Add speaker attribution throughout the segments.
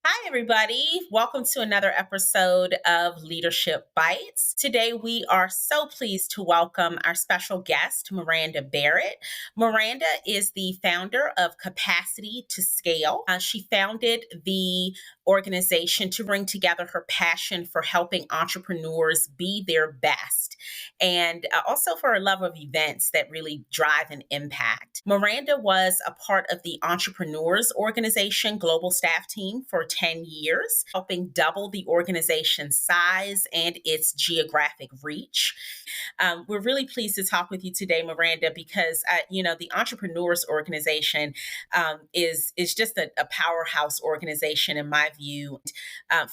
Speaker 1: Hi, everybody. Welcome to another episode of LeadHERShip Bytes. Today, we are so pleased to welcome our special guest, Miranda Barrett. Miranda is the founder of Capacity to Scale. She founded the organization to bring together her passion for helping entrepreneurs be their best and also for her love of events that really drive an impact. Miranda was a part of the Entrepreneurs organization global staff team for 10 years, helping double the organization's size and its geographic reach. We're really pleased to talk with you today, Miranda, because the Entrepreneurs Organization is just a powerhouse organization in my view.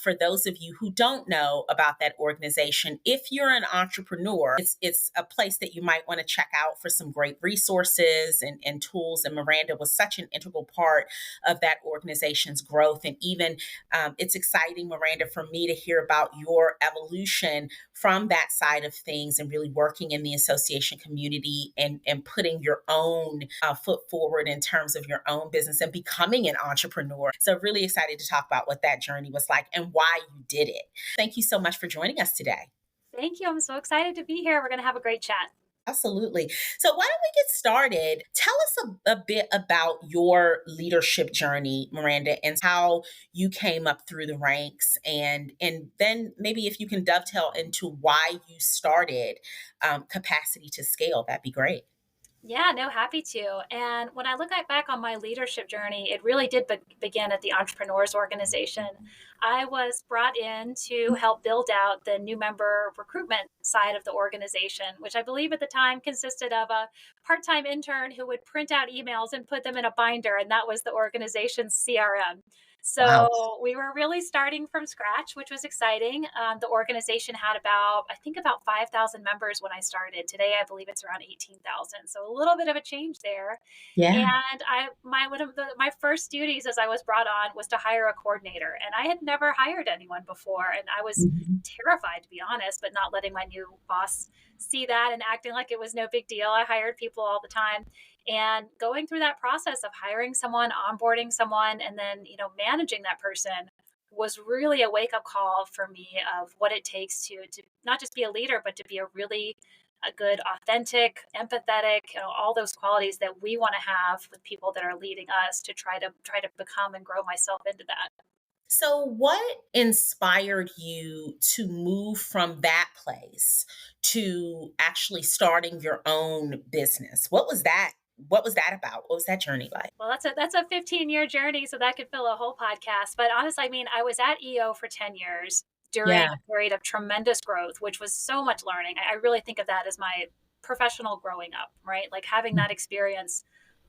Speaker 1: For those of you who don't know about that organization, if you're an entrepreneur, it's a place that you might want to check out for some great resources and tools. And Miranda was such an integral part of that organization's growth. And even it's exciting, Miranda, for me to hear about your evolution from that side of things and really working in the association community and putting your own foot forward in terms of your own business and becoming an entrepreneur. So really excited to talk about what that journey was like and why you did it. Thank you so much for joining us today.
Speaker 2: Thank you. I'm so excited to be here. We're going to have a great chat.
Speaker 1: Absolutely. So why don't we get started? Tell us a bit about your leadership journey, Miranda, and how you came up through the ranks, and then maybe if you can dovetail into why you started Capacity to Scale, that'd be great.
Speaker 2: Yeah, no, happy to. And when I back on my leadership journey, it really did begin at the Entrepreneurs Organization. I was brought in to help build out the new member recruitment side of the organization, which I believe at the time consisted of a part time intern who would print out emails and put them in a binder, and that was the organization's CRM.
Speaker 1: Wow.
Speaker 2: So we were really starting from scratch, which was exciting. The organization had about 5,000 members when I started. Today, I believe it's around 18,000. So a little bit of a change there.
Speaker 1: Yeah.
Speaker 2: And one of my first duties as I was brought on was to hire a coordinator. And I had never hired anyone before. And I was
Speaker 1: Mhm.
Speaker 2: terrified, to be honest, but not letting my new boss see that and acting like it was no big deal. I hired people all the time. And going through that process of hiring someone, onboarding someone, and then, managing that person was really a wake up call for me of what it takes to not just be a leader, but to be a good, authentic, empathetic, all those qualities that we want to have with people that are leading us to try to become and grow myself into that.
Speaker 1: So, what inspired you to move from that place to actually starting your own business? What was that about? What was that journey like?
Speaker 2: Well, that's a 15-year journey, so that could fill a whole podcast. But honestly, I mean, I was at EO for 10 years during
Speaker 1: Yeah.
Speaker 2: a period of tremendous growth, which was so much learning. I really think of that as my professional growing up, right? Like having that experience,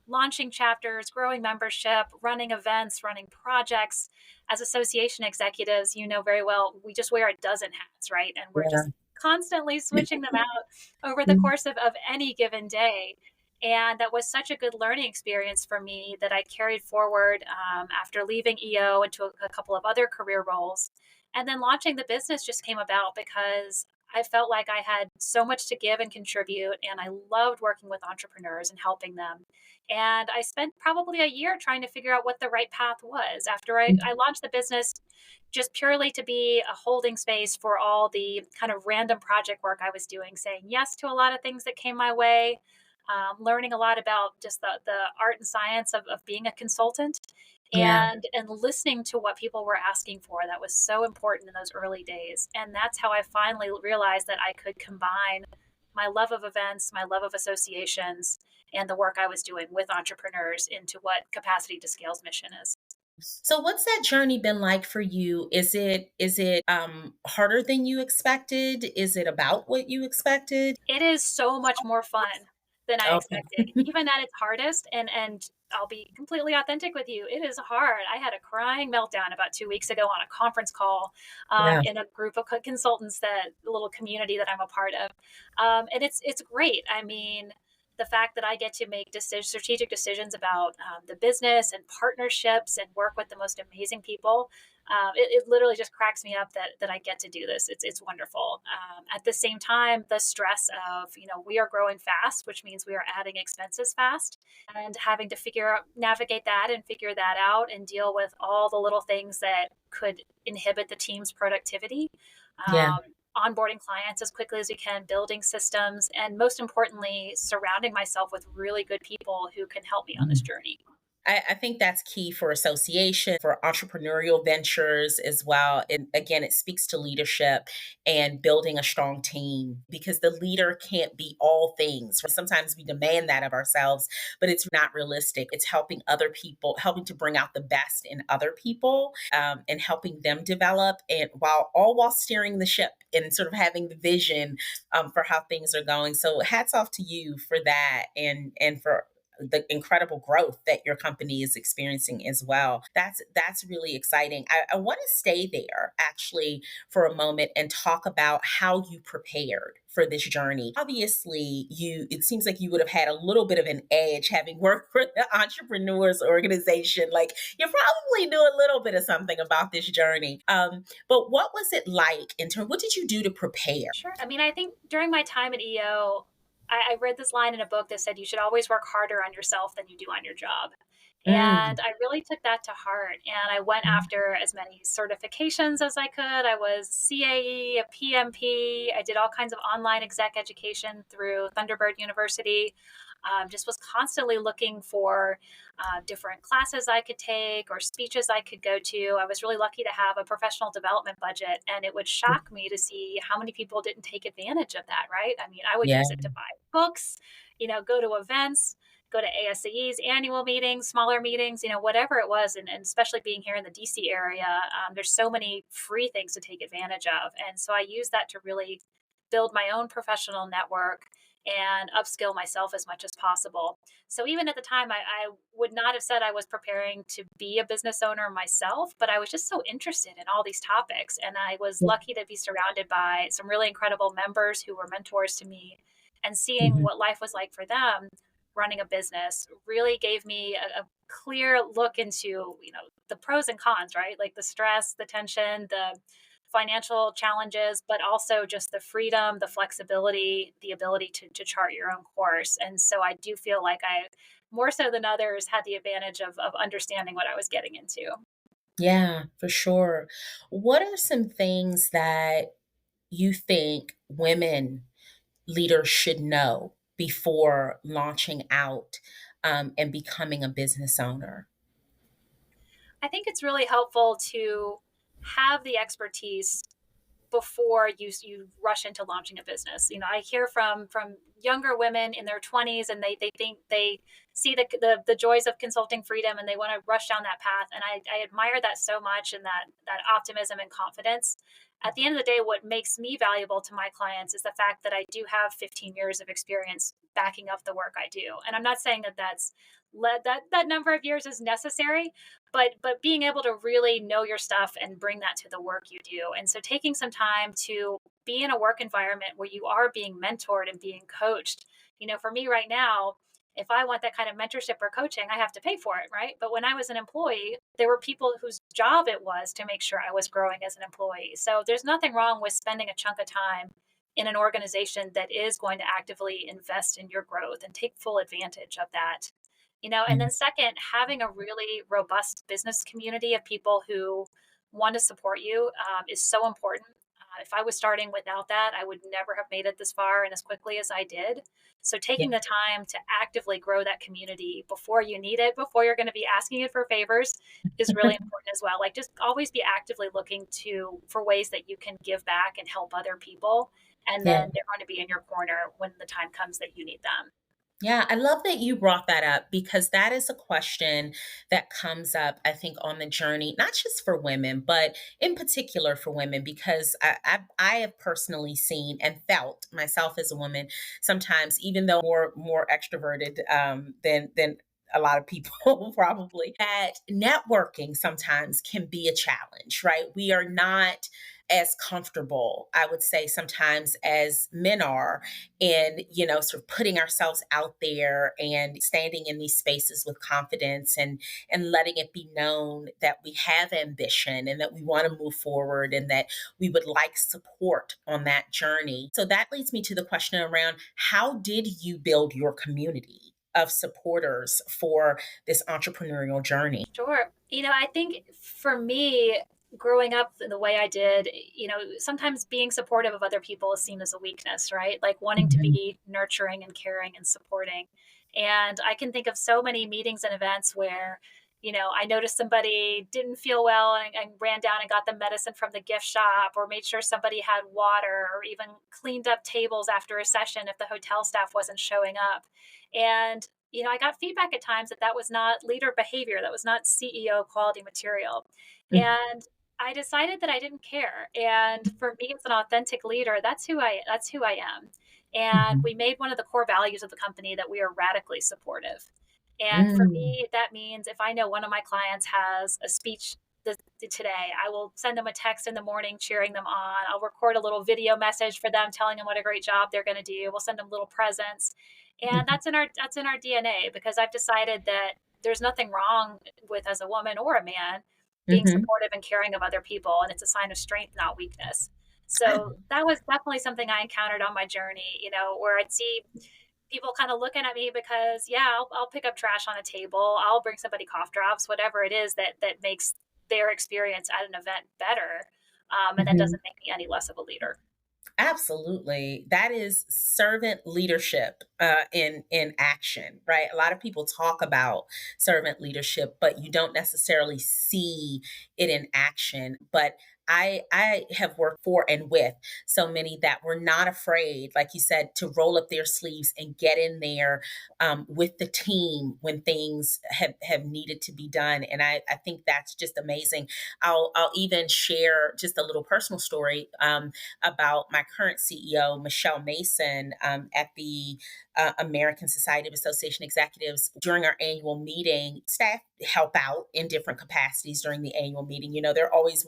Speaker 2: launching chapters, growing membership, running events, running projects. As association executives, you know very well, we just wear a dozen hats, right? And we're
Speaker 1: Yeah.
Speaker 2: just constantly switching them out over the course of any given day. And that was such a good learning experience for me that I carried forward after leaving EO into a couple of other career roles. And then launching the business just came about because I felt like I had so much to give and contribute, and I loved working with entrepreneurs and helping them. And I spent probably a year trying to figure out what the right path was after I launched the business just purely to be a holding space for all the kind of random project work I was doing, saying yes to a lot of things that came my way, learning a lot about just the art and science of being a consultant
Speaker 1: Yeah.
Speaker 2: and listening to what people were asking for. That was so important in those early days. And that's how I finally realized that I could combine my love of events, my love of associations, and the work I was doing with entrepreneurs into what Capacity to Scale's mission is.
Speaker 1: So what's that journey been like for you? Is it harder than you expected? Is it about what you expected?
Speaker 2: It is so much more fun than I
Speaker 1: Okay.
Speaker 2: expected, even at its hardest. And I'll be completely authentic with you. It is hard. I had a crying meltdown about 2 weeks ago on a conference call
Speaker 1: Yeah.
Speaker 2: in a group of consultants, that little community that I'm a part of, and it's great. I mean, the fact that I get to make strategic decisions about the business and partnerships and work with the most amazing people. It literally just cracks me up that I get to do this. It's wonderful. At the same time, the stress of, we are growing fast, which means we are adding expenses fast, and having to navigate that and figure that out and deal with all the little things that could inhibit the team's productivity.
Speaker 1: Yeah.
Speaker 2: Onboarding clients as quickly as we can, building systems, and most importantly, surrounding myself with really good people who can help me on this journey.
Speaker 1: I think that's key for association, for entrepreneurial ventures as well. And again, it speaks to leadership and building a strong team because the leader can't be all things. Sometimes we demand that of ourselves, but it's not realistic. It's helping other people, helping to bring out the best in other people, and helping them develop, and while steering the ship and sort of having the vision, for how things are going. So hats off to you for that, and for the incredible growth that your company is experiencing as well. That's really exciting. I want to stay there actually for a moment and talk about how you prepared for this journey. Obviously, it seems like you would have had a little bit of an edge having worked for the entrepreneurs organization. Like you probably knew a little bit of something about this journey. But what was it like in terms? What did you do to prepare?
Speaker 2: Sure. I mean, I think during my time at EO, I read this line in a book that said you should always work harder on yourself than you do on your job.
Speaker 1: Mm,
Speaker 2: And I really took that to heart. And I went after as many certifications as I could. I was CAE, a PMP. I did all kinds of online exec education through Thunderbird University. Just was constantly looking for different classes I could take or speeches I could go to. I was really lucky to have a professional development budget, and it would shock me to see how many people didn't take advantage of that, right? I mean, I would
Speaker 1: yeah.
Speaker 2: use it to buy books, go to events, go to ASAE's annual meetings, smaller meetings, whatever it was. And especially being here in the DC area, there's so many free things to take advantage of. And so I use that to really build my own professional network and upskill myself as much as possible. So even at the time, I would not have said I was preparing to be a business owner myself, but I was just so interested in all these topics. And I was lucky to be surrounded by some really incredible members who were mentors to me, and seeing
Speaker 1: Mhm.
Speaker 2: what life was like for them running a business really gave me a clear look into, the pros and cons, right? Like the stress, the tension, the financial challenges, but also just the freedom, the flexibility, the ability to chart your own course. And so I do feel like I, more so than others, had the advantage of understanding what I was getting into.
Speaker 1: Yeah, for sure. What are some things that you think women leaders should know before launching out, and becoming a business owner?
Speaker 2: I think it's really helpful to have the expertise before you rush into launching a business. I hear from younger women in their 20s, and they think they see the joys of consulting freedom, and they want to rush down that path. And I admire that so much, and that optimism and confidence. At the end of the day, what makes me valuable to my clients is the fact that I do have 15 years of experience backing up the work I do. And I'm not saying that that's led that number of years is necessary, but being able to really know your stuff and bring that to the work you do. And so taking some time to be in a work environment where you are being mentored and being coached. For me right now, if I want that kind of mentorship or coaching, I have to pay for it, right? But when I was an employee, there were people whose job it was to make sure I was growing as an employee. So there's nothing wrong with spending a chunk of time in an organization that is going to actively invest in your growth and take full advantage of that. And then
Speaker 1: Mm,
Speaker 2: second, having a really robust business community of people who want to support you is so important. If I was starting without that, I would never have made it this far and as quickly as I did. So taking
Speaker 1: yeah,
Speaker 2: the time to actively grow that community before you need it, before you're going to be asking it for favors, is really important as well. Like just always be actively looking to for ways that you can give back and help other people, and
Speaker 1: yeah.
Speaker 2: then they're going to be in your corner when the time comes that you need them.
Speaker 1: Yeah, I love that you brought that up because that is a question that comes up, I think, on the journey, not just for women, but in particular for women, because I have personally seen and felt myself as a woman sometimes, even though more extroverted, than a lot of people probably, that networking sometimes can be a challenge, right? We are not as comfortable, I would say, sometimes as men are, in, sort of putting ourselves out there and standing in these spaces with confidence, and letting it be known that we have ambition and that we want to move forward and that we would like support on that journey. So that leads me to the question around, how did you build your community of supporters for this entrepreneurial journey?
Speaker 2: Sure. I think for me, growing up the way I did, sometimes being supportive of other people is seen as a weakness, right? Like wanting to
Speaker 1: Mhm,
Speaker 2: be nurturing and caring and supporting. And I can think of so many meetings and events where, I noticed somebody didn't feel well and ran down and got the medicine from the gift shop, or made sure somebody had water, or even cleaned up tables after a session if the hotel staff wasn't showing up. And I got feedback at times that that was not leader behavior, that was not CEO quality material.
Speaker 1: mhm,
Speaker 2: And I decided that I didn't care. And for me as an authentic leader, that's who I am. And
Speaker 1: mhm,
Speaker 2: we made one of the core values of the company that we are radically supportive. And for
Speaker 1: mm,
Speaker 2: me, that means if I know one of my clients has a speech today, I will send them a text in the morning cheering them on. I'll record a little video message for them telling them what a great job they're going to do. We'll send them little presents. And
Speaker 1: mhm,
Speaker 2: that's in our DNA, because I've decided that there's nothing wrong with, as a woman or a man, being
Speaker 1: mhm.
Speaker 2: supportive and caring of other people, and it's a sign of strength, not weakness.
Speaker 1: I
Speaker 2: So that was definitely something I encountered on my journey, where I'd see people kind of looking at me because, yeah, I'll pick up trash on a table, I'll bring somebody cough drops, whatever it is that makes their experience at an event better, and that
Speaker 1: mhm.
Speaker 2: doesn't make me any less of a leader.
Speaker 1: Absolutely. That is servant leadership in action, right? A lot of people talk about servant leadership, but you don't necessarily see it in action. But I have worked for and with so many that were not afraid, like you said, to roll up their sleeves and get in there with the team when things have needed to be done. And I think that's just amazing. I'll even share just a little personal story. About my current CEO, Michelle Mason, at the American Society of Association Executives. During our annual meeting, staff help out in different capacities during the annual meeting. There are always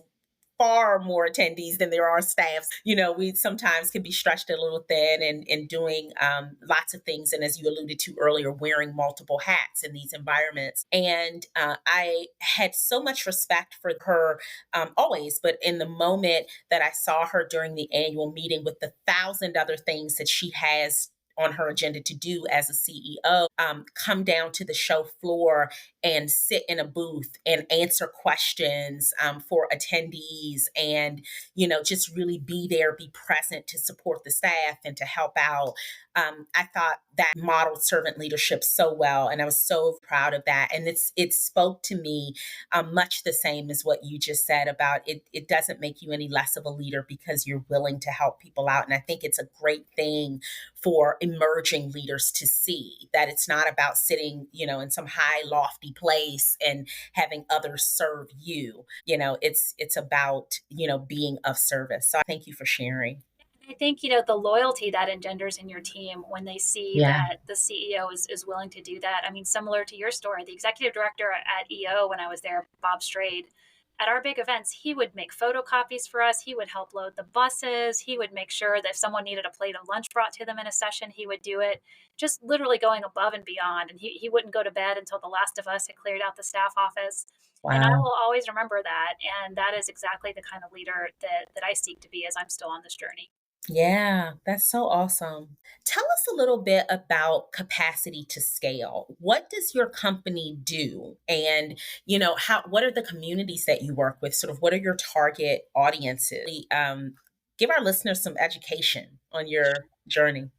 Speaker 1: far more attendees than there are staffs. We sometimes can be stretched a little thin and doing lots of things. And as you alluded to earlier, wearing multiple hats in these environments. And I had so much respect for her always, but in the moment that I saw her during the annual meeting with the thousand other things that she has on her agenda to do as a CEO, come down to the show floor and sit in a booth and answer questions for attendees, and just really be there, be present to support the staff and to help out. I thought that modeled servant leadership so well, and I was so proud of that. And it spoke to me much the same as what you just said about it. It doesn't make you any less of a leader because you're willing to help people out. And I think it's a great thing for emerging leaders to see that it's not about sitting, in some high, lofty place and having others serve you. It's about, being of service. So thank you for sharing.
Speaker 2: I think, the loyalty that engenders in your team when they see
Speaker 1: Yeah.
Speaker 2: that the CEO is willing to do that. I mean, similar to your story, the executive director at EO, when I was there, Bob Strade, at our big events, he would make photocopies for us. He would help load the buses. He would make sure that if someone needed a plate of lunch brought to them in a session, he would do it, just literally going above and beyond. And he wouldn't go to bed until the last of us had cleared out the staff office. And I
Speaker 1: Wow.
Speaker 2: will always remember that. And that is exactly the kind of leader that I seek to be as I'm still on this journey.
Speaker 1: Yeah, that's so awesome. Tell us a little bit about capacity to scale. What does your company do? And, what are the communities that you work with? Sort of what are your target audiences? Give our listeners some education on your journey.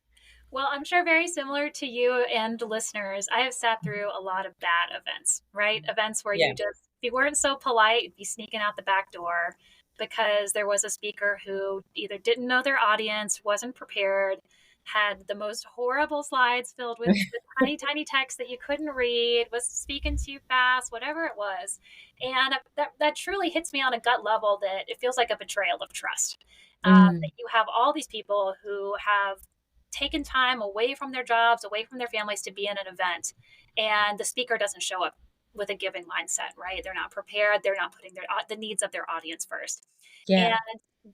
Speaker 2: Well, I'm sure very similar to you and the listeners, I have sat through a lot of bad events, right? Events where
Speaker 1: Yeah.
Speaker 2: if you weren't so polite, you'd be sneaking out the back door because there was a speaker who either didn't know their audience, wasn't prepared, had the most horrible slides filled with tiny, tiny text that you couldn't read, was speaking too fast, whatever it was. And that truly hits me on a gut level that it feels like a betrayal of trust.
Speaker 1: Mm,
Speaker 2: That you have all these people who have taken time away from their jobs, away from their families to be in an event, and the speaker doesn't show up with a giving mindset, right? They're not prepared. They're not putting the needs of their audience first. And
Speaker 1: yeah.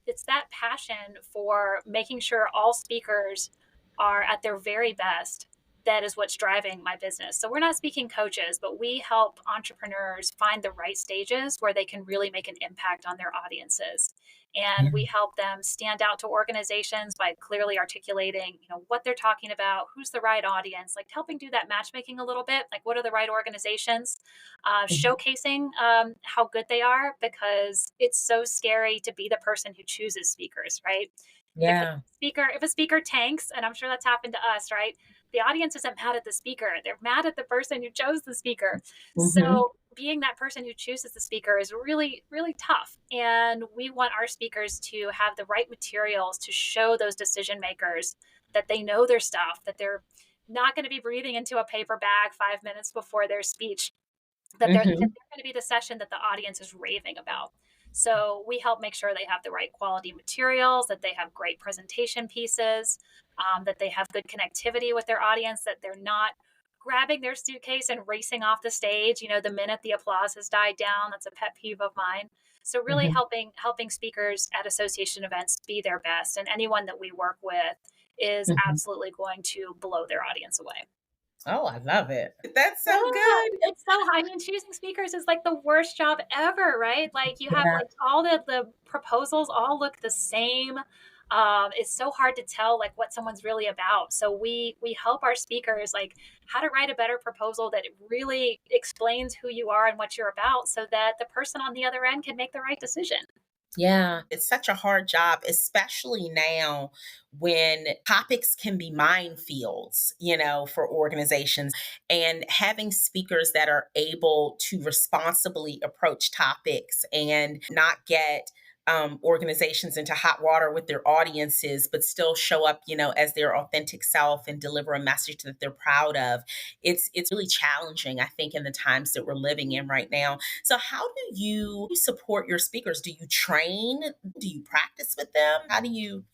Speaker 2: it's that passion for making sure all speakers are at their very best that is what's driving my business. So we're not speaking coaches, but we help entrepreneurs find the right stages where they can really make an impact on their audiences. And we help them stand out to organizations by clearly articulating, what they're talking about, who's the right audience, like helping do that matchmaking a little bit, like what are the right organizations,
Speaker 1: Mhm.
Speaker 2: showcasing how good they are, because it's so scary to be the person who chooses speakers, right? Because
Speaker 1: Yeah.
Speaker 2: if a speaker tanks, and I'm sure that's happened to us, right? The audience isn't mad at the speaker; they're mad at the person who chose the speaker.
Speaker 1: Mhm.
Speaker 2: So being that person who chooses the speaker is really, really tough. And we want our speakers to have the right materials to show those decision makers that they know their stuff, that they're not going to be breathing into a paper bag 5 minutes before their speech, that
Speaker 1: Mhm.
Speaker 2: they're going to be the session that the audience is raving about. So we help make sure they have the right quality materials, that they have great presentation pieces, that they have good connectivity with their audience, that they're not grabbing their suitcase and racing off the stage, the minute the applause has died down. That's a pet peeve of mine. So really
Speaker 1: Mhm.
Speaker 2: helping speakers at association events be their best, and anyone that we work with is
Speaker 1: Mhm.
Speaker 2: absolutely going to blow their audience away.
Speaker 1: Oh, I love it. That's
Speaker 2: Yeah,
Speaker 1: so good.
Speaker 2: it's so I mean, choosing speakers is like the worst job ever, right? Like you have
Speaker 1: Yeah.
Speaker 2: like all the proposals all look the same. It's so hard to tell like what someone's really about. So we help our speakers like how to write a better proposal that really explains who you are and what you're about, so that the person on the other end can make the right decision.
Speaker 1: Yeah, it's such a hard job, especially now when topics can be minefields, for organizations. And having speakers that are able to responsibly approach topics and not get organizations into hot water with their audiences, but still show up, as their authentic self and deliver a message that they're proud of. It's really challenging, I think, in the times that we're living in right now. So, how do you support your speakers? Do you train? Do you practice with them? How do you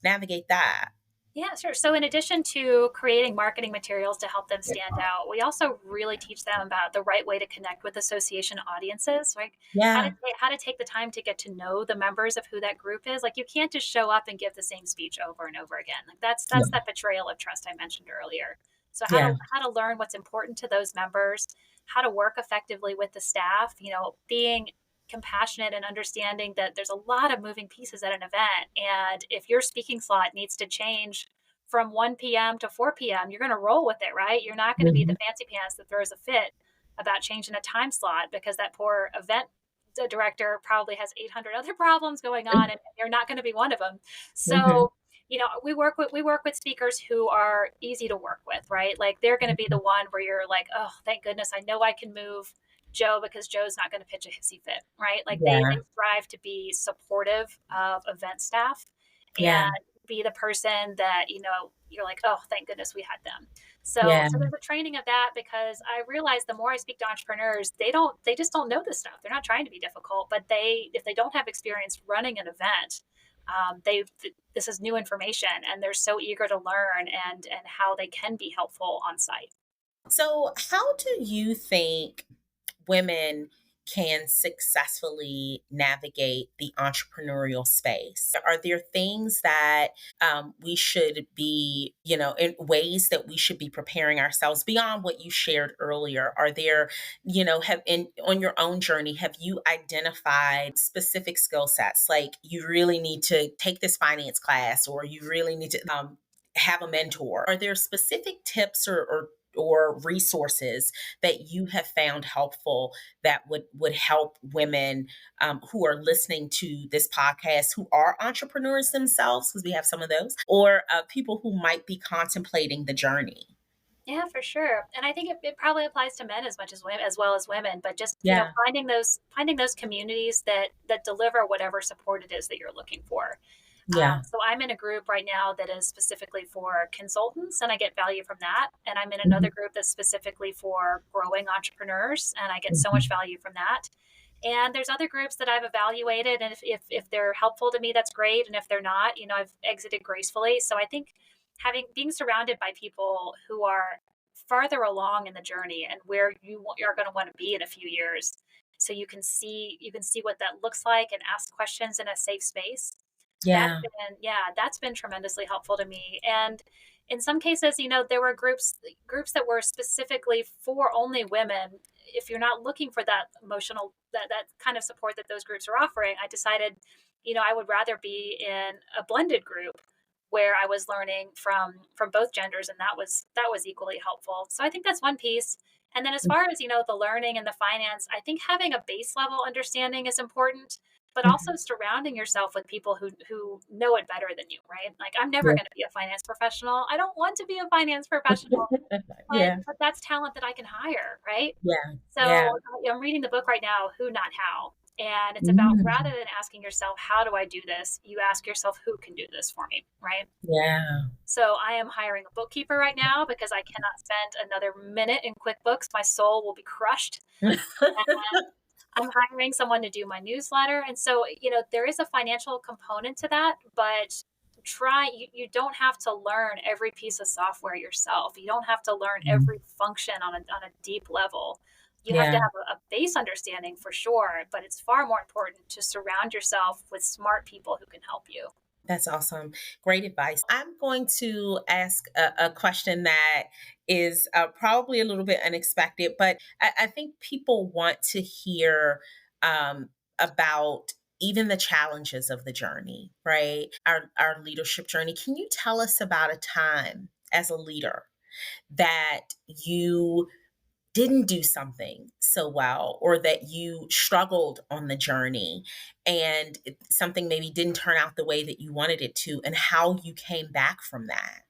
Speaker 1: navigate that?
Speaker 2: Yeah, sure. So, in addition to creating marketing materials to help them stand out, we also really teach them about the right way to connect with association audiences, like
Speaker 1: Yeah.
Speaker 2: how to take the time to get to know the members of who that group is. Like, you can't just show up and give the same speech over and over again. Like that's
Speaker 1: Yeah.
Speaker 2: that betrayal of trust I mentioned earlier. So,
Speaker 1: Yeah.
Speaker 2: how to learn what's important to those members, how to work effectively with the staff. Being compassionate and understanding that there's a lot of moving pieces at an event. And if your speaking slot needs to change from 1 p.m. to 4 p.m., you're going to roll with it, right? You're not going to be the
Speaker 1: Mhm.
Speaker 2: fancy pants that throws a fit about changing a time slot, because that poor event director probably has 800 other problems going on, and you're not going to be one of them.
Speaker 1: Mhm.
Speaker 2: So, we work with speakers who are easy to work with, right? Like they're going to be the one where you're like, oh, thank goodness, I know I can move Joe, because Joe's not going to pitch a hissy fit, right? Like they
Speaker 1: Yeah.
Speaker 2: strive to be supportive of event staff
Speaker 1: Yeah.
Speaker 2: and be the person that you're like, oh, thank goodness we had them. So
Speaker 1: Yeah.
Speaker 2: so there's a training of that, because I realize the more I speak to entrepreneurs, they just don't know this stuff. They're not trying to be difficult, but if they don't have experience running an event, this is new information, and they're so eager to learn and how they can be helpful on site.
Speaker 1: So, how do you think women can successfully navigate the entrepreneurial space? Are there things that we should be, in ways that we should be preparing ourselves beyond what you shared earlier? Are there, have in on your own journey, have you identified specific skill sets? Like you really need to take this finance class, or you really need to have a mentor. Are there specific tips or resources that you have found helpful that would help women who are listening to this podcast, who are entrepreneurs themselves, because we have some of those, or people who might be contemplating the journey?
Speaker 2: Yeah, for sure. And I think it probably applies to men as much as women, as well as women. But just
Speaker 1: Yeah.
Speaker 2: finding those communities that deliver whatever support it is that you're looking for.
Speaker 1: Yeah.
Speaker 2: So I'm in a group right now that is specifically for consultants, and I get value from that. And I'm in another
Speaker 1: Mhm.
Speaker 2: group that's specifically for growing entrepreneurs, and I get so much
Speaker 1: Mhm.
Speaker 2: value from that. And there's other groups that I've evaluated, and if they're helpful to me, that's great. And if they're not, I've exited gracefully. So I think having being surrounded by people who are farther along in the journey and where you are going to want to be in a few years so you can see what that looks like and ask questions in a safe space. That's
Speaker 1: Yeah.
Speaker 2: been yeah, that's been tremendously helpful to me, and in some cases, there were groups that were specifically for only women. If you're not looking for that emotional that kind of support that those groups are offering, I decided, I would rather be in a blended group where I was learning from both genders, and that was equally helpful. So I think that's one piece. And then as far as, the learning and the finance, I think having a base level understanding is important, but also
Speaker 1: Mhm.
Speaker 2: surrounding yourself with people who know it better than you, right? Like, I'm never
Speaker 1: Yeah.
Speaker 2: going to be a finance professional. I don't want to be a finance professional, but
Speaker 1: Yeah.
Speaker 2: but that's talent that I can hire, right?
Speaker 1: Yeah.
Speaker 2: So
Speaker 1: Yeah.
Speaker 2: I'm reading the book right now, Who Not How. And it's about, rather
Speaker 1: Mm.
Speaker 2: than asking yourself, how do I do this? You ask yourself, who can do this for me, right?
Speaker 1: Yeah.
Speaker 2: So I am hiring a bookkeeper right now because I cannot spend another minute in QuickBooks. My soul will be crushed. I'm hiring someone to do my newsletter. And so, there is a financial component to that, but you don't have to learn every piece of software yourself. You don't have to learn every
Speaker 1: Mm.
Speaker 2: function on a deep level. You have to
Speaker 1: Yeah.
Speaker 2: have a base understanding for sure, but it's far more important to surround yourself with smart people who can help you.
Speaker 1: That's awesome. Great advice. I'm going to ask a question that is probably a little bit unexpected, but I think people want to hear um, about even the challenges of the journey, right? Our leadership journey. Can you tell us about a time as a leader that you didn't do something so well or that you struggled on the journey and something maybe didn't turn out the way that you wanted it to and how you came back from that?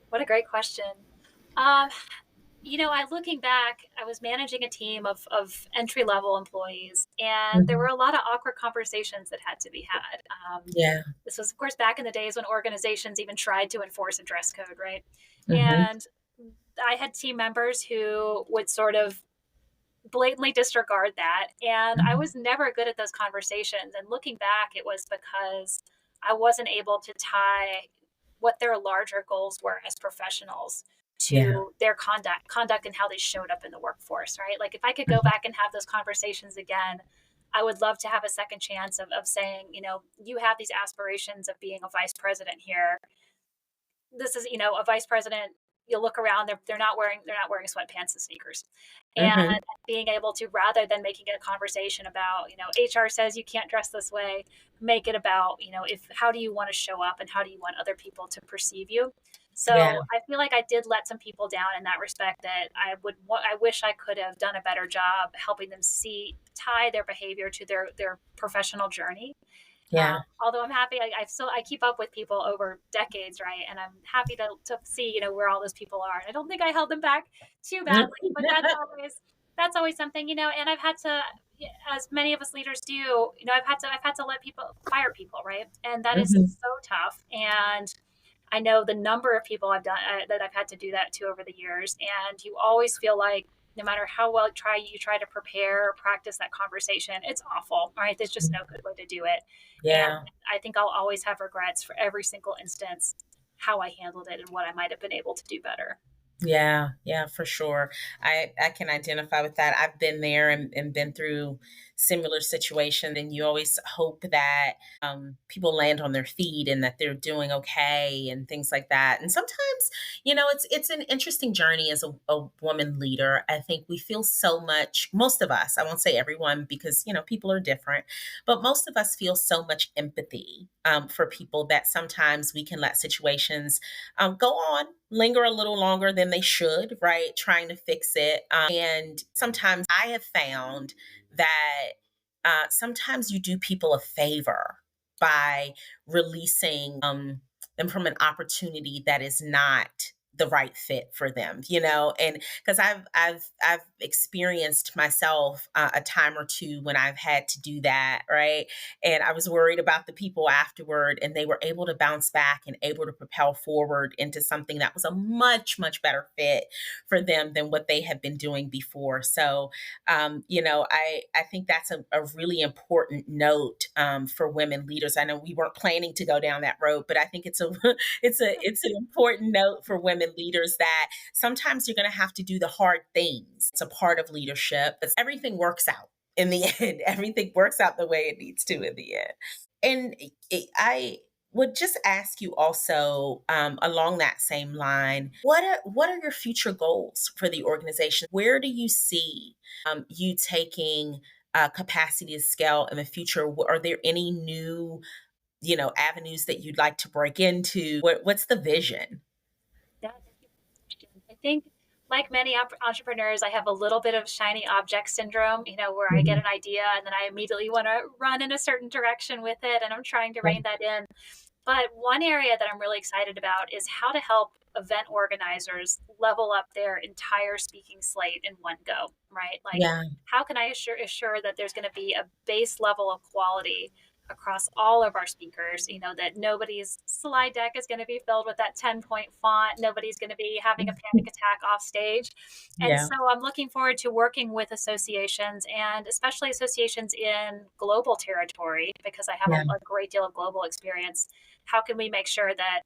Speaker 2: What a great question. Um, I looking back, I was managing a team of entry level employees, and there were
Speaker 1: Mhm.
Speaker 2: a lot of awkward conversations that had to be had.
Speaker 1: Yeah.
Speaker 2: This was, of course, back in the days when organizations even tried to enforce a dress code, right?
Speaker 1: Mhm.
Speaker 2: And I had team members who would sort of blatantly disregard that. And I
Speaker 1: Mhm.
Speaker 2: was never good at those conversations. And looking back, it was because I wasn't able to tie what their larger goals were as professionals
Speaker 1: Yeah.
Speaker 2: to their conduct and how they showed up in the workforce, right? Like, if I could go
Speaker 1: Mhm.
Speaker 2: back and have those conversations again, I would love to have a second chance of saying, you have these aspirations of being a vice president here. This is, a vice president. You look around, they're not wearing sweatpants and sneakers. And
Speaker 1: Mhm.
Speaker 2: being able to, rather than making it a conversation about, HR says you can't dress this way, make it about, if how do you want to show up and how do you want other people to perceive you.
Speaker 1: Yeah.
Speaker 2: So I feel like I did let some people down in that respect, that I wish I could have done a better job helping them tie their behavior to their professional journey.
Speaker 1: Yeah.
Speaker 2: Although I'm happy, I keep up with people over decades, right? And I'm happy to see, where all those people are. And I don't think I held them back too badly, but that's always something, And I've had to, as many of us leaders do, I've had to let people fire people, right? And that is
Speaker 1: Mhm.
Speaker 2: so tough. And I know the number of people that I've had to do that to over the years, and you always feel like no matter how well you try to prepare or practice that conversation, it's awful, right? There's just no good way to do it, and
Speaker 1: Yeah.
Speaker 2: I think I'll always have regrets for every single instance how I handled it and what I might have been able to do better.
Speaker 1: Yeah, yeah, for sure. I can identify with that. I've been there and been through similar situations, and you always hope that people land on their feet and that they're doing okay and things like that. And sometimes, it's an interesting journey as a woman leader. I think we feel so much. Most of us, I won't say everyone, because people are different, but most of us feel so much empathy for people that sometimes we can let situations go on, linger a little longer than they should, right? Trying to fix it. And sometimes I have found that sometimes you do people a favor by releasing them from an opportunity that is not the right fit for them, and because I've experienced myself a time or two when I've had to do that, right? And I was worried about the people afterward, and they were able to bounce back and able to propel forward into something that was a much, much better fit for them than what they had been doing before. So, I think that's a really important note for women leaders. I know we weren't planning to go down that road, but I think it's an important note for women women leaders that sometimes you're going to have to do the hard things. It's a part of leadership, but everything works out in the end. Everything works out the way it needs to in the end. And I would just ask you also, along that same line, what are your future goals for the organization? Where do you see you taking capacity to scale in the future? Are there any new, avenues that you'd like to break into? What's the vision?
Speaker 2: Yeah, thank you for the question. I think, like many entrepreneurs, I have a little bit of shiny object syndrome, where I get
Speaker 1: Mhm.
Speaker 2: an idea and then I immediately want to run in a certain direction with it. And I'm trying to rein that in. But one area that I'm really excited about is how to help event organizers level up their entire speaking slate in one go, right? Like,
Speaker 1: Yeah,
Speaker 2: how can I assure that there's going to be a base level of quality across all of our speakers, that nobody's slide deck is going to be filled with that 10-point font. Nobody's going to be having a panic attack off stage. And
Speaker 1: yeah,
Speaker 2: so I'm looking forward to working with associations and especially associations in global territory because I have
Speaker 1: yeah,
Speaker 2: a great deal of global experience. How can we make sure that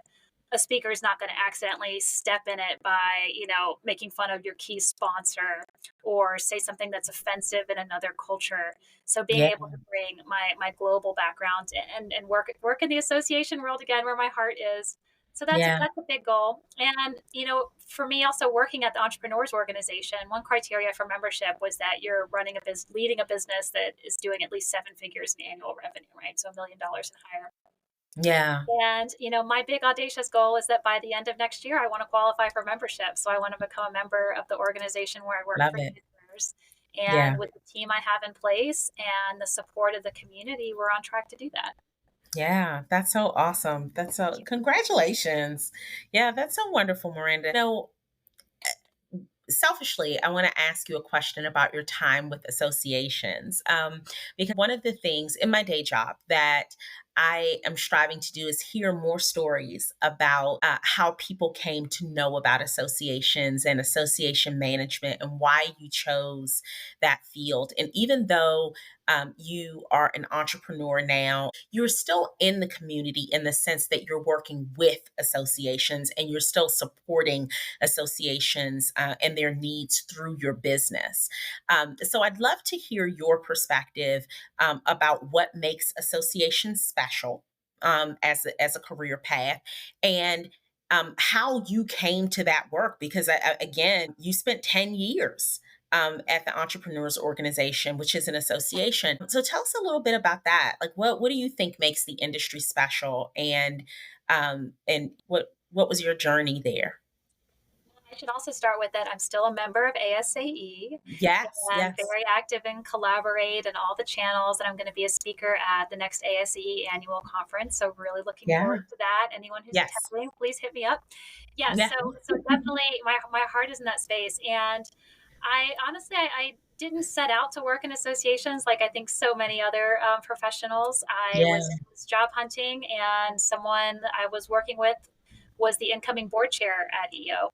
Speaker 2: a speaker is not going to accidentally step in it by, making fun of your key sponsor or say something that's offensive in another culture? So being
Speaker 1: yeah,
Speaker 2: able to bring my global background and work in the association world again, where my heart is. So
Speaker 1: yeah.
Speaker 2: that's a big goal. And for me, also working at the Entrepreneurs Organization, one criteria for membership was that you're leading a business that is doing at least 7 figures in annual revenue, right? So $1 million and higher.
Speaker 1: Yeah,
Speaker 2: And, my big audacious goal is that by the end of next year, I want to qualify for membership. So I want to become a member of the organization where I worked
Speaker 1: love
Speaker 2: for
Speaker 1: it.
Speaker 2: 2 years. And
Speaker 1: Yeah,
Speaker 2: with the team I have in place and the support of the community, we're on track to do that.
Speaker 1: yeah. That's so awesome. That's
Speaker 2: Thank
Speaker 1: so,
Speaker 2: you.
Speaker 1: congratulations. Yeah, that's so wonderful, Miranda. Selfishly, I want to ask you a question about your time with associations. Because one of the things in my day job that I am striving to do is hear more stories about how people came to know about associations and association management and why you chose that field. And even though you are an entrepreneur now, you're still in the community in the sense that you're working with associations and you're still supporting associations and their needs through your business. So I'd love to hear your perspective about what makes associations special as a career path and how you came to that work because again you spent 10 years at the Entrepreneurs Organization, which is an association. So tell us a little bit about that. Like, what do you think makes the industry special, and what was your journey there?
Speaker 2: I should also start with that I'm still a member of ASAE
Speaker 1: Yes,
Speaker 2: and
Speaker 1: yes.
Speaker 2: very active in Collaborate and all the channels. And I'm going to be a speaker at the next ASAE annual conference. So really looking
Speaker 1: Yeah.
Speaker 2: forward to that. Anyone who's
Speaker 1: Yes.
Speaker 2: attending, please hit me up. Yes,
Speaker 1: Yeah.
Speaker 2: so definitely my heart is in that space. And I honestly I didn't set out to work in associations like I think so many other professionals. I
Speaker 1: Yeah.
Speaker 2: was job hunting, and someone I was working with was the incoming board chair at EO,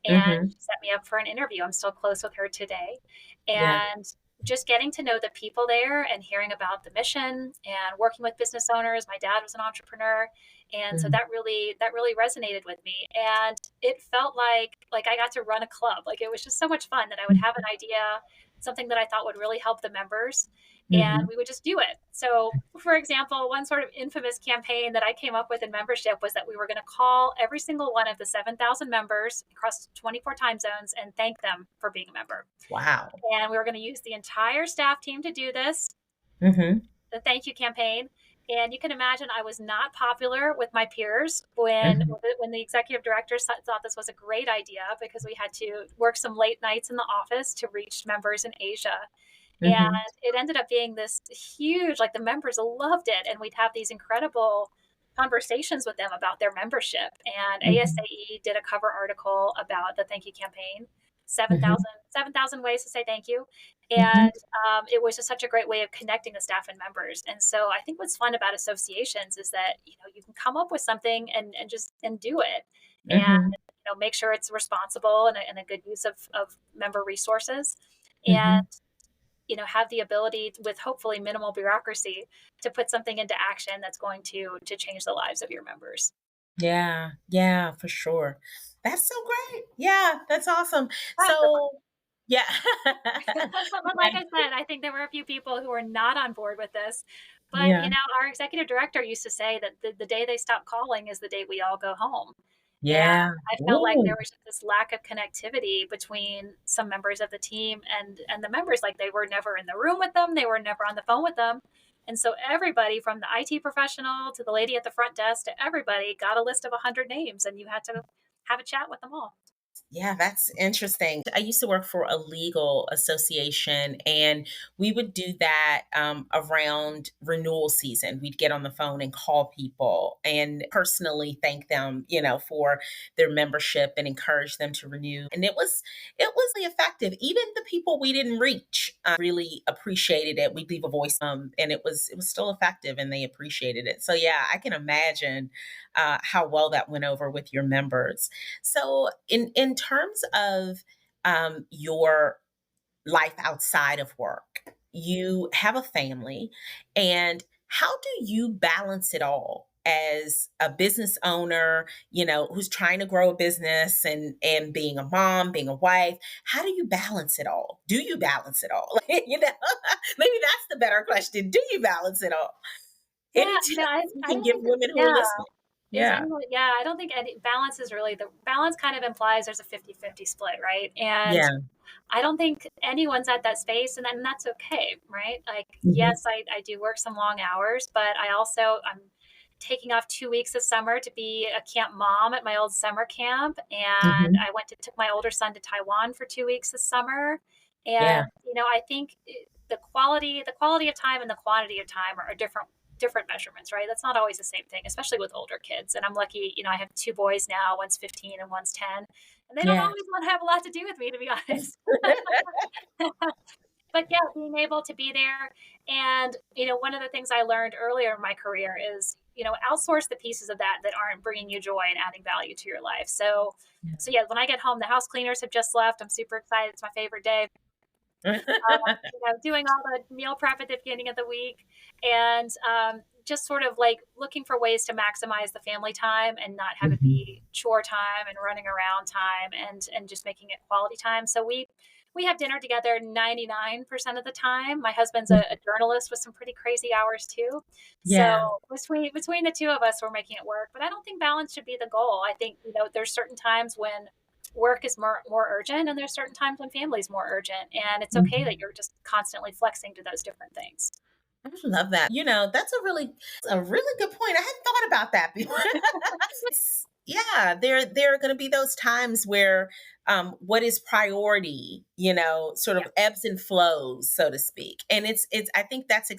Speaker 2: and
Speaker 1: Mhm.
Speaker 2: she set me up for an interview. I'm still close with her today.
Speaker 1: Yeah.
Speaker 2: And just getting to know the people there and hearing about the mission and working with business owners. My dad was an entrepreneur. And so
Speaker 1: Mhm.
Speaker 2: that really resonated with me. And it felt like I got to run a club. Like it was just so much fun that I would have an idea, something that I thought would really help the members, and
Speaker 1: Mhm.
Speaker 2: we would just do it. So, for example, one sort of infamous campaign that I came up with in membership was that we were going to call every single one of the 7,000 members across 24 time zones and thank them for being a member.
Speaker 1: Wow.
Speaker 2: And we were going to use the entire staff team to do this,
Speaker 1: Mhm.
Speaker 2: the thank you campaign. And you can imagine I was not popular with my peers when
Speaker 1: Mhm.
Speaker 2: when the executive director thought this was a great idea because we had to work some late nights in the office to reach members in Asia. And
Speaker 1: Mhm.
Speaker 2: it ended up being this huge, like the members loved it. And we'd have these incredible conversations with them about their membership. And
Speaker 1: Mhm.
Speaker 2: ASAE did a cover article about the thank you campaign,
Speaker 1: Mhm.
Speaker 2: 7,000 ways to say thank you.
Speaker 1: Mhm.
Speaker 2: And it was just such a great way of connecting the staff and members. And so I think what's fun about associations is that, you can come up with something and just and do it. And,
Speaker 1: Mhm.
Speaker 2: make sure it's responsible and a good use of member resources. And
Speaker 1: Mhm.
Speaker 2: have the ability with hopefully minimal bureaucracy to put something into action that's going to change the lives of your members.
Speaker 1: Yeah. Yeah, for sure. That's so great. Yeah, that's awesome.
Speaker 2: That's the fun.
Speaker 1: So yeah.
Speaker 2: But like
Speaker 1: Yeah.
Speaker 2: I said, I think there were a few people who were not on board with this. But,
Speaker 1: Yeah.
Speaker 2: our executive director used to say that the day they stop calling is the day we all go home. And
Speaker 1: Yeah.
Speaker 2: I felt like
Speaker 1: Ooh.
Speaker 2: there was just this lack of connectivity between some members of the team and the members. Like they were never in the room with them, they were never on the phone with them. And so everybody from the IT professional to the lady at the front desk to everybody got a list of 100 names and you had to have a chat with them all.
Speaker 1: Yeah, that's interesting. I used to work for a legal association, and we would do that around renewal season. We'd get on the phone and call people and personally thank them, for their membership and encourage them to renew. And it was really effective. Even the people we didn't reach really appreciated it. We'd leave a voice, and it was still effective, and they appreciated it. So yeah, I can imagine how well that went over with your members. So, in terms of your life outside of work, you have a family, and how do you balance it all as a business owner? Who's trying to grow a business and being a mom, being a wife. How do you balance it all? Do you balance it all? Maybe that's the better question. Do you balance it all?
Speaker 2: Yeah,
Speaker 1: Any tips you
Speaker 2: I
Speaker 1: can
Speaker 2: don't
Speaker 1: give
Speaker 2: think
Speaker 1: women who are
Speaker 2: yeah.
Speaker 1: listening?
Speaker 2: Is
Speaker 1: Yeah,
Speaker 2: anyone yeah, I don't think any balance is really the balance kind of implies there's a 50-50 split, right? And
Speaker 1: yeah.
Speaker 2: I don't think anyone's at that space, and then that's okay, right? Like,
Speaker 1: Mhm,
Speaker 2: yes, I do work some long hours, but I'm taking off 2 weeks this summer to be a camp mom at my old summer camp, and
Speaker 1: mhm.
Speaker 2: took my older son to Taiwan for 2 weeks this summer,
Speaker 1: Yeah.
Speaker 2: and I think the quality of time and the quantity of time are different measurements, right? That's not always the same thing, especially with older kids. And I'm lucky, I have two boys now, one's 15 and one's 10, and they don't
Speaker 1: Yeah.
Speaker 2: always want to have a lot to do with me, to be honest. But yeah, being able to be there. And, one of the things I learned earlier in my career is, outsource the pieces of that aren't bringing you joy and adding value to your life. So yeah, when I get home, the house cleaners have just left. I'm super excited. It's my favorite day. Doing all the meal prep at the beginning of the week and just sort of like looking for ways to maximize the family time and not have it
Speaker 1: Mhm,
Speaker 2: be chore time and running around time and just making it quality time. So we have dinner together 99% of the time. My husband's
Speaker 1: mhm.
Speaker 2: a journalist with some pretty crazy hours too. So
Speaker 1: Yeah.
Speaker 2: between the two of us, we're making it work. But I don't think balance should be the goal. I think, there's certain times when work is more urgent and there's certain times when family is more urgent, and it's okay that
Speaker 1: Mhm.
Speaker 2: you're just constantly flexing to those different things.
Speaker 1: I love that. That's a really good point. I hadn't thought about that before. Yeah, there are going to be those times where what is priority, sort
Speaker 2: Yeah,
Speaker 1: of ebbs and flows, so to speak. And it's I think that's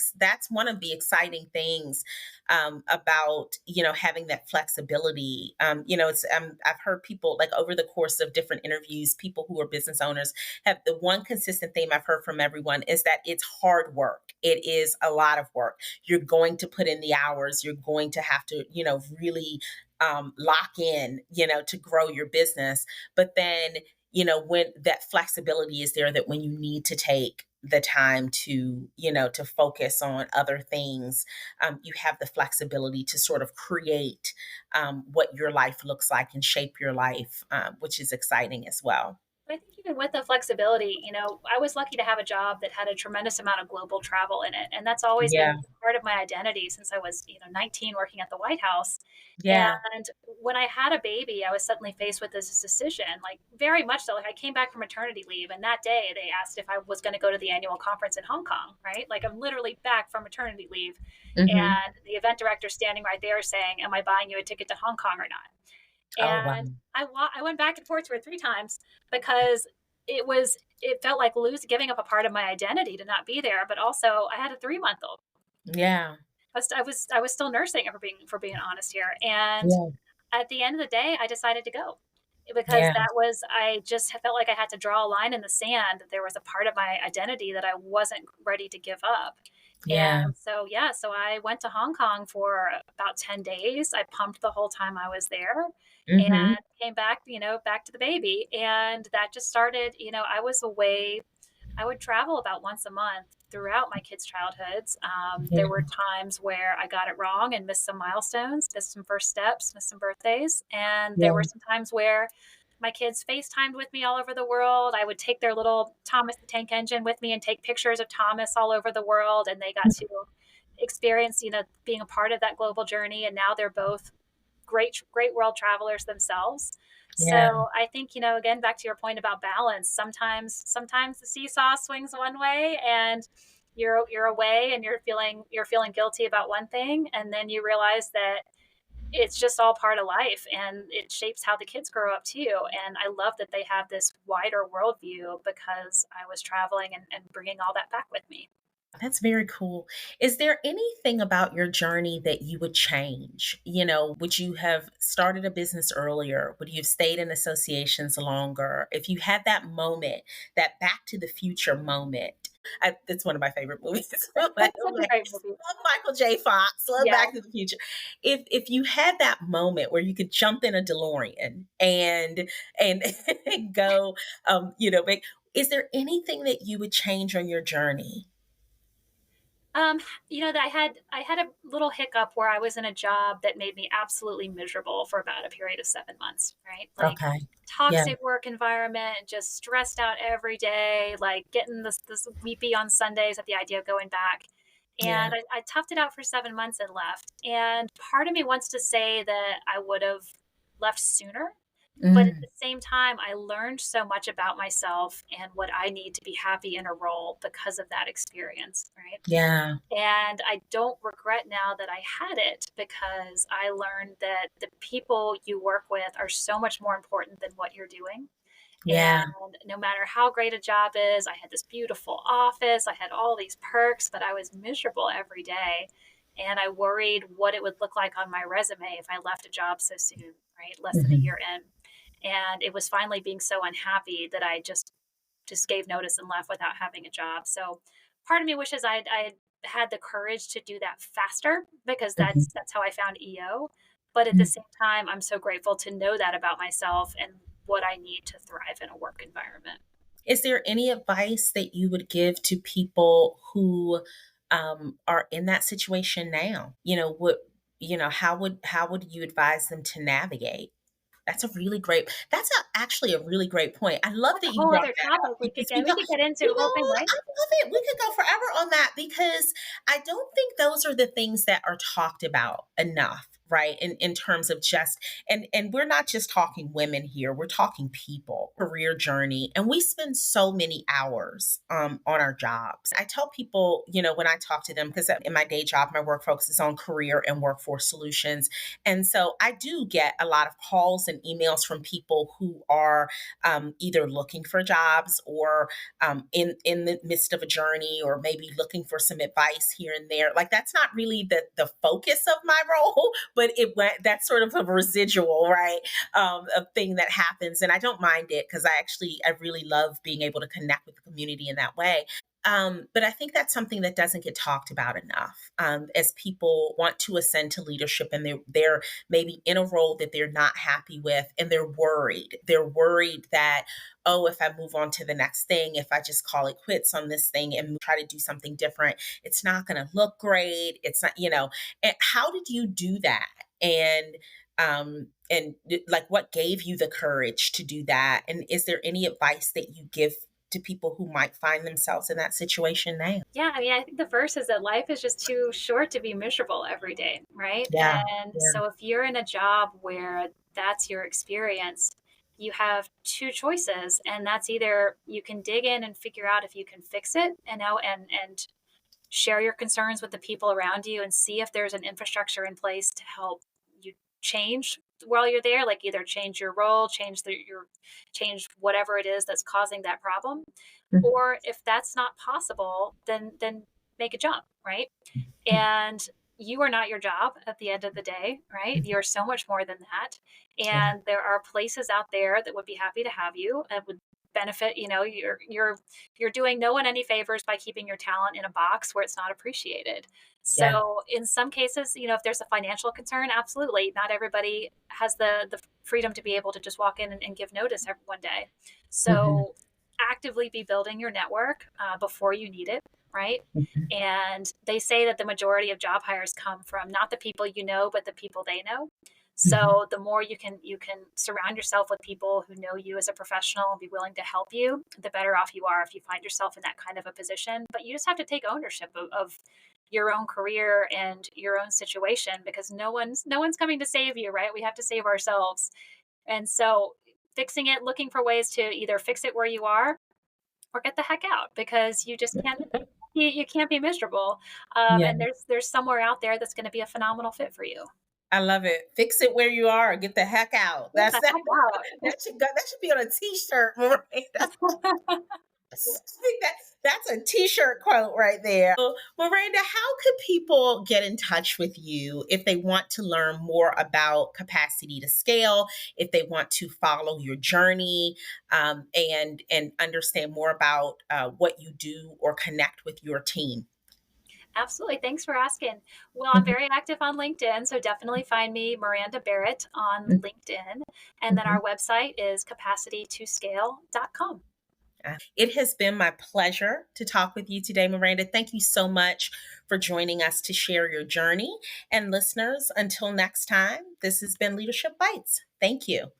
Speaker 1: one of the exciting things about having that flexibility. It's I've heard people, like, over the course of different interviews, people who are business owners have the one consistent theme I've heard from everyone is that it's hard work. It is a lot of work. You're going to put in the hours. You're going to have to really lock in, to grow your business. But then, when that flexibility is there, that when you need to take the time to focus on other things, you have the flexibility to sort of create what your life looks like and shape your life, which is exciting as well.
Speaker 2: but I think even with the flexibility, I was lucky to have a job that had a tremendous amount of global travel in it, and that's always
Speaker 1: Yeah.
Speaker 2: been part of my identity since I was 19 working at the White House.
Speaker 1: Yeah.
Speaker 2: And when I had a baby, I was suddenly faced with this decision, like very much so. Like I came back from maternity leave, and that day they asked if I was going to go to the annual conference in Hong Kong, right? Like I'm literally back from maternity leave,
Speaker 1: Hmm.
Speaker 2: and the event director standing right there saying, "Am I buying you a ticket to Hong Kong or not?"
Speaker 1: Oh, wow.
Speaker 2: And I went back and forth to her 3 times because it felt like giving up a part of my identity to not be there, but also I had a 3-month old.
Speaker 1: Yeah.
Speaker 2: I was still nursing, for being honest here, and
Speaker 1: Yeah.
Speaker 2: at the end of the day, I decided to go because
Speaker 1: Yeah.
Speaker 2: I just felt like I had to draw a line in the sand. That there was a part of my identity that I wasn't ready to give up.
Speaker 1: Yeah.
Speaker 2: And so, yeah, so I went to Hong Kong for about 10 days. I pumped the whole time I was there and
Speaker 1: Hmm.
Speaker 2: came back, back to the baby. And that just started, I was away. I would travel about once a month throughout my kids' childhoods. There were
Speaker 1: Yeah.
Speaker 2: times where I got it wrong and missed some milestones, missed some first steps, missed some birthdays. And there
Speaker 1: Yeah.
Speaker 2: were some times where my kids FaceTimed with me all over the world. I would take their little Thomas the Tank Engine with me and take pictures of Thomas all over the world. And they got to experience, being a part of that global journey. And now they're both great world travelers themselves.
Speaker 1: Yeah.
Speaker 2: So I think, again, back to your point about balance, sometimes the seesaw swings one way and you're away and you're feeling guilty about one thing, and then you realize that it's just all part of life and it shapes how the kids grow up too. And I love that they have this wider worldview because I was traveling and bringing all that back with me.
Speaker 1: That's very cool. Is there anything about your journey that you would change? Would you have started a business earlier? Would you have stayed in associations longer? If you had that moment, that Back to the Future moment, it's one of my favorite movies.
Speaker 2: Such a great movie.
Speaker 1: Love Michael J. Fox. Love
Speaker 2: Yeah.
Speaker 1: Back to the Future. If you had that moment where you could jump in a DeLorean and go, make, is there anything that you would change on your journey?
Speaker 2: Um, that I had a little hiccup where I was in a job that made me absolutely miserable for about a period of 7 months, right? Like
Speaker 1: Okay. Yeah.
Speaker 2: toxic work environment, just stressed out every day, like getting this weepy on Sundays at the idea of going back.
Speaker 1: Yeah.
Speaker 2: And I toughed it out for 7 months and left. And part of me wants to say that I would have left sooner. But at
Speaker 1: Mm,
Speaker 2: the same time, I learned so much about myself and what I need to be happy in a role because of that experience, right?
Speaker 1: yeah.
Speaker 2: And I don't regret now that I had it because I learned that the people you work with are so much more important than what you're doing.
Speaker 1: Yeah.
Speaker 2: And no matter how great a job is, I had this beautiful office, I had all these perks, but I was miserable every day. And I worried what it would look like on my resume if I left a job so soon, right? Less than a
Speaker 1: Mhm.
Speaker 2: year in. And it was finally being so unhappy that I just gave notice and left without having a job. So part of me wishes I had the courage to do that faster because
Speaker 1: Mhm.
Speaker 2: that's how I found EO. But at the
Speaker 1: Mm.
Speaker 2: same time, I'm so grateful to know that about myself and what I need to thrive in a work environment.
Speaker 1: Is there any advice that you would give to people who are in that situation now? How would you advise them to navigate? That's actually a really great point. I love
Speaker 2: That's
Speaker 1: that
Speaker 2: a
Speaker 1: you
Speaker 2: whole
Speaker 1: brought
Speaker 2: other
Speaker 1: that up
Speaker 2: topic
Speaker 1: because
Speaker 2: we could get into a whole thing, right?
Speaker 1: I love it. We could go forever on that because I don't think those are the things that are talked about enough, right? In terms of just and we're not just talking women here, we're talking people, career journey, and we spend so many hours on our jobs. I tell people, when I talk to them, because in my day job, my work focuses on career and workforce solutions, and so I do get a lot of calls and emails from people who are either looking for jobs or in the midst of a journey, or maybe looking for some advice here and there. Like that's not really the focus of my role, but that's sort of a residual, right? A thing that happens, and I don't mind it because I really love being able to connect with the community in that way. But I think that's something that doesn't get talked about enough, as people want to ascend to leadership and they're maybe in a role that they're not happy with and they're worried. They're worried that, oh, if I move on to the next thing, if I just call it quits on this thing and try to do something different, it's not going to look great. It's not, and how did you do that? Like what gave you the courage to do that? And is there any advice that you give to people who might find themselves in that situation now?
Speaker 2: Yeah, I mean, I think the first is that life is just too short to be miserable every day, right?
Speaker 1: Yeah.
Speaker 2: And
Speaker 1: Yeah.
Speaker 2: so if you're in a job where that's your experience, you have two choices, and that's either you can dig in and figure out if you can fix it and share your concerns with the people around you and see if there's an infrastructure in place to help you change while you're there, like either change your role, change whatever it is that's causing that problem.
Speaker 1: Mhm.
Speaker 2: Or if that's not possible, then make a jump, right? And you are not your job at the end of the day, right? You're so much more than that.
Speaker 1: Yeah.
Speaker 2: And there are places out there that would be happy to have you and would benefit, you're doing no one any favors by keeping your talent in a box where it's not appreciated.
Speaker 1: Yeah.
Speaker 2: So in some cases, if there's a financial concern, absolutely. Not everybody has the freedom to be able to just walk in and give notice every one day.
Speaker 1: Mhm.
Speaker 2: So actively be building your network before you need it, right?
Speaker 1: Mhm.
Speaker 2: And they say that the majority of job hires come from not the people you know, but the people they know.
Speaker 1: Mhm.
Speaker 2: So the more you can surround yourself with people who know you as a professional and be willing to help you, the better off you are if you find yourself in that kind of a position. But you just have to take ownership of your own career and your own situation, because no one's coming to save you, right? We have to save ourselves. And so fixing it, looking for ways to either fix it where you are or get the heck out, because you just can't, you can't be miserable.
Speaker 1: Yeah.
Speaker 2: And there's somewhere out there that's going to be a phenomenal fit for you.
Speaker 1: I love it. Fix it where you are. Get the heck out.
Speaker 2: Get
Speaker 1: That's
Speaker 2: the
Speaker 1: that.
Speaker 2: heck out.
Speaker 1: That should go. That should be on a T-shirt, Miranda. I think that's a T-shirt quote right there. So, Miranda, how could people get in touch with you if they want to learn more about capacity to scale, if they want to follow your journey, and understand more about what you do or connect with your team?
Speaker 2: Absolutely. Thanks for asking. Well, I'm
Speaker 1: Mhm,
Speaker 2: very active on LinkedIn, so definitely find me, Miranda Barrett, on
Speaker 1: mhm,
Speaker 2: LinkedIn. And then
Speaker 1: mhm.
Speaker 2: our website is capacitytoscale.com.
Speaker 1: It has been my pleasure to talk with you today, Miranda. Thank you so much for joining us to share your journey. And listeners, until next time, this has been Leadership Bites. Thank you.